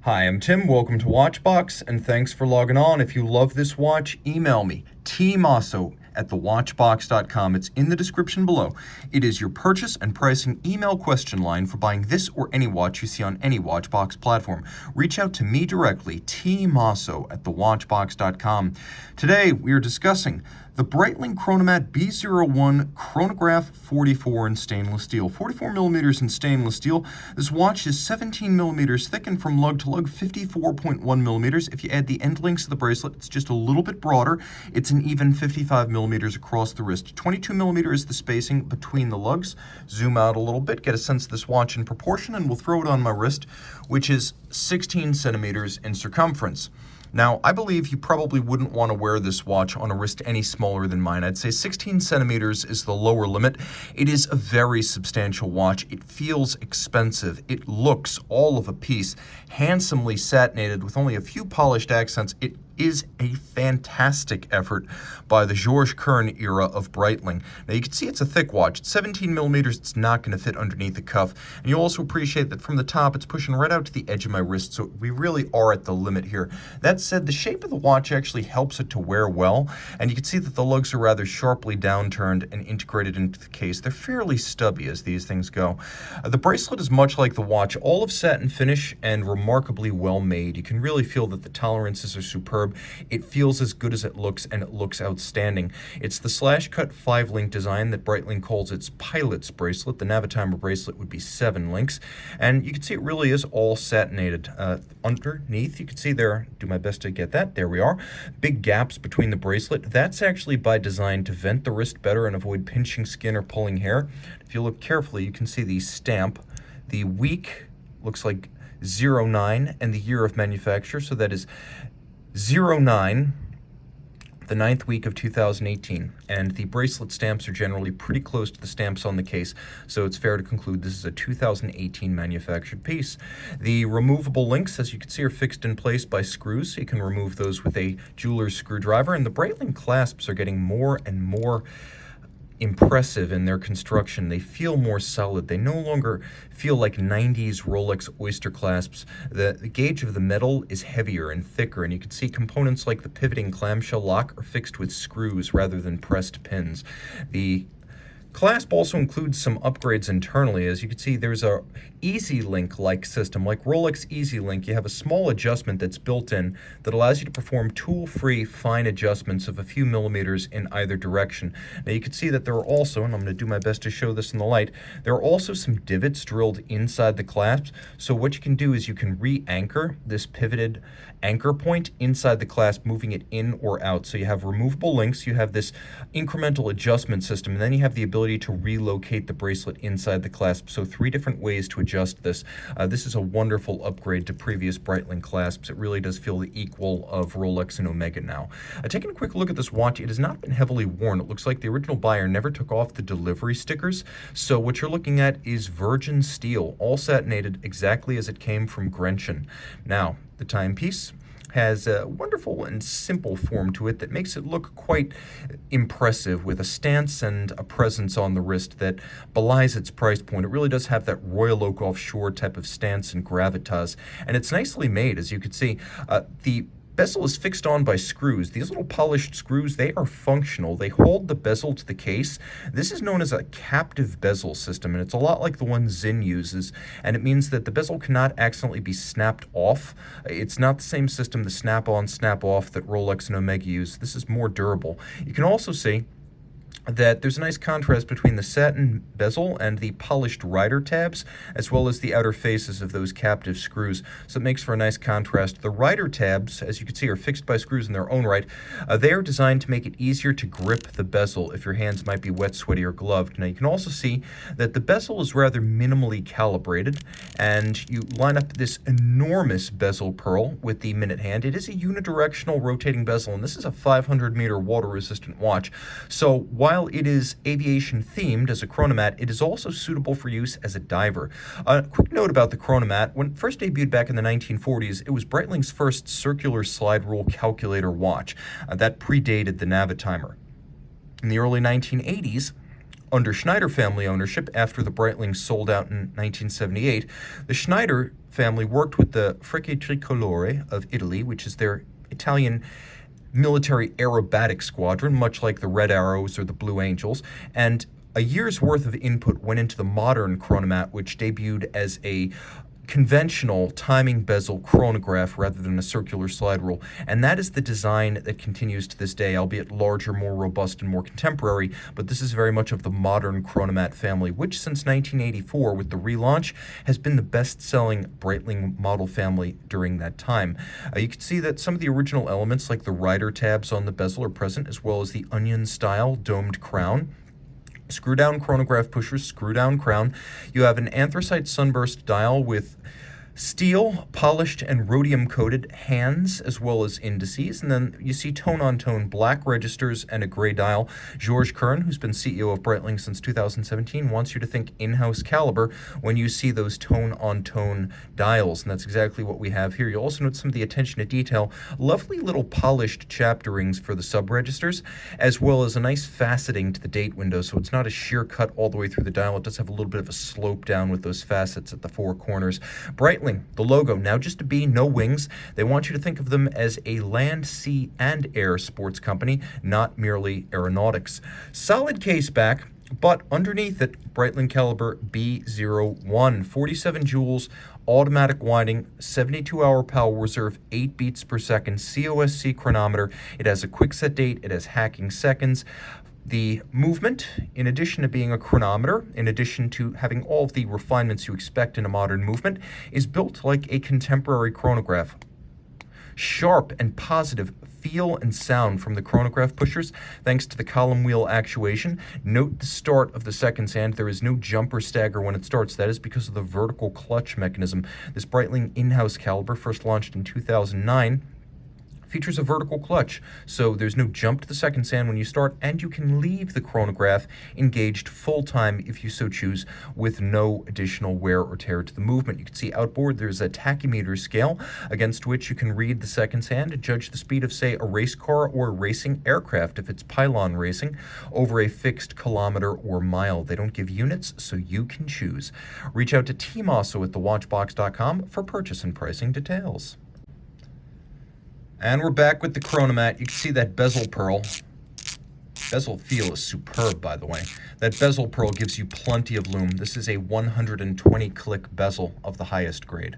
Hi, I'm Tim. Welcome to Watchbox, and thanks for logging on. If you love this watch, email me, tmosso@thewatchbox.com. It's in the description below. It is your purchase and pricing email question line for buying this or any watch you see on any Watchbox platform. Reach out to me directly, tmosso@thewatchbox.com. Today, we are discussing the Breitling Chronomat B01 Chronograph 44 in stainless steel. 44 millimeters in stainless steel. This watch is 17 millimeters thick and from lug to lug 54.1 millimeters. If you add the end links of the bracelet, it's just a little bit broader. It's an even 55 millimeters across the wrist. 22 millimeters is the spacing between the lugs. Zoom out a little bit, get a sense of this watch in proportion, and we'll throw it on my wrist, which is 16 centimeters in circumference. Now, I believe you probably wouldn't want to wear this watch on a wrist any smaller than mine. I'd say 16 centimeters is the lower limit. It is a very substantial watch. It feels expensive. It looks all of a piece, handsomely satinated with only a few polished accents. It is a fantastic effort by the George Kern era of Breitling. Now you can see it's a thick watch. It's 17 millimeters. It's not going to fit underneath the cuff. And you'll also appreciate that from the top, it's pushing right out to the edge of my wrist. So we really are at the limit here. That said, the shape of the watch actually helps it to wear well. And you can see that the lugs are rather sharply downturned and integrated into the case. They're fairly stubby as these things go. The bracelet is much like the watch, all of satin finish and remarkably well made. You can really feel that the tolerances are superb. It feels as good as it looks, and it looks outstanding. It's the slash-cut 5-link design that Breitling calls its pilot's bracelet. The Navitimer bracelet would be 7 links, and you can see it really is all satinated. Underneath, you can see there, do my best to get that, there we are, big gaps between the bracelet. That's actually by design to vent the wrist better and avoid pinching skin or pulling hair. If you look carefully, you can see the stamp. The week looks like 09 and the year of manufacture, so that is 09, the 9th week of 2018, and the bracelet stamps are generally pretty close to the stamps on the case, so it's fair to conclude this is a 2018 manufactured piece. The removable links, as you can see, are fixed in place by screws, so you can remove those with a jeweler's screwdriver, and the Breitling clasps are getting more and more impressive in their construction. They feel more solid. They no longer feel like 90s Rolex Oyster clasps. The gauge of the metal is heavier and thicker, and you can see components like the pivoting clamshell lock are fixed with screws rather than pressed pins. The clasp also includes some upgrades internally. As you can see, there's a Easy Link-like system. Like Rolex Easy Link, you have a small adjustment that's built in that allows you to perform tool-free fine adjustments of a few millimeters in either direction. Now you can see that there are also, and I'm going to do my best to show this in the light, there are also some divots drilled inside the clasps. So what you can do is you can re-anchor this pivoted anchor point inside the clasp, moving it in or out. So you have removable links, you have this incremental adjustment system, and then you have the ability to relocate the bracelet inside the clasp. So 3 different ways to adjust this. This is a wonderful upgrade to previous Breitling clasps. It really does feel the equal of Rolex and Omega now. Taking a quick look at this watch, it has not been heavily worn. It looks like the original buyer never took off the delivery stickers. So what you're looking at is virgin steel, all satinated exactly as it came from Grenchen. Now, the timepiece has a wonderful and simple form to it that makes it look quite impressive, with a stance and a presence on the wrist that belies its price point. It really does have that Royal Oak Offshore type of stance and gravitas, and it's nicely made. As you can see, the bezel is fixed on by screws. These little polished screws, they are functional. They hold the bezel to the case. This is known as a captive bezel system, and it's a lot like the one Zinn uses, and it means that the bezel cannot accidentally be snapped off. It's not the same system, the snap-on, snap-off, that Rolex and Omega use. This is more durable. You can also see that there's a nice contrast between the satin bezel and the polished rider tabs, as well as the outer faces of those captive screws. So it makes for a nice contrast. The rider tabs, as you can see, are fixed by screws in their own right. They are designed to make it easier to grip the bezel if your hands might be wet, sweaty, or gloved. Now you can also see that the bezel is rather minimally calibrated, and you line up this enormous bezel pearl with the minute hand. It is a unidirectional rotating bezel, and this is a 500-meter water-resistant watch. So while it is aviation themed as a chronomat, it is also suitable for use as a diver. A quick note about the chronomat: when it first debuted back in the 1940s, it was Breitling's first circular slide rule calculator watch. That predated the Navitimer. In the early 1980s, Under Schneider family ownership, after the Breitling sold out in 1978, the Schneider family worked with the Frecce Tricolore of Italy, which is their Italian military aerobatic squadron, much like the Red Arrows or the Blue Angels, and a year's worth of input went into the modern chronomat, which debuted as a conventional timing bezel chronograph rather than a circular slide rule. And that is the design that continues to this day, albeit larger, more robust, and more contemporary. But this is very much of the modern chronomat family, which since 1984, with the relaunch, has been the best-selling Breitling model family during that time. You can see that some of the original elements, like the rider tabs on the bezel, are present, as well as the onion-style domed crown. Screw-down chronograph pushers, screw-down crown. You have an anthracite sunburst dial with steel, polished, and rhodium-coated hands, as well as indices. And then you see tone-on-tone black registers and a gray dial. Georges Kern, who's been CEO of Breitling since 2017, wants you to think in-house caliber when you see those tone-on-tone dials, and that's exactly what we have here. You'll also note some of the attention to detail. Lovely little polished chapter rings for the sub-registers, as well as a nice faceting to the date window, so it's not a sheer cut all the way through the dial. It does have a little bit of a slope down with those facets at the four corners. Breitling, the logo, now just a B, no wings. They want you to think of them as a land, sea, and air sports company, not merely aeronautics. Solid case back, but underneath it, Breitling caliber B01, 47 joules, automatic winding, 72-hour power reserve, 8 beats per second, COSC chronometer. It has a quick set date, it has hacking seconds. The movement, in addition to being a chronometer, in addition to having all of the refinements you expect in a modern movement, is built like a contemporary chronograph. Sharp and positive feel and sound from the chronograph pushers, thanks to the column wheel actuation. Note the start of the second hand. There is no jump or stagger when it starts. That is because of the vertical clutch mechanism. This Breitling in-house caliber, first launched in 2009, features a vertical clutch, so there's no jump to the second sand when you start, and you can leave the chronograph engaged full-time if you so choose, with no additional wear or tear to the movement. You can see outboard there's a tachymeter scale against which you can read the second hand and judge the speed of, say, a race car or a racing aircraft if it's pylon racing over a fixed kilometer or mile. They don't give units, so you can choose. Reach out to Tim Mosso at thewatchbox.com for purchase and pricing details. And we're back with the chronomat. You can see that bezel pearl. Bezel feel is superb, by the way. That bezel pearl gives you plenty of lume. This is a 120 click bezel of the highest grade.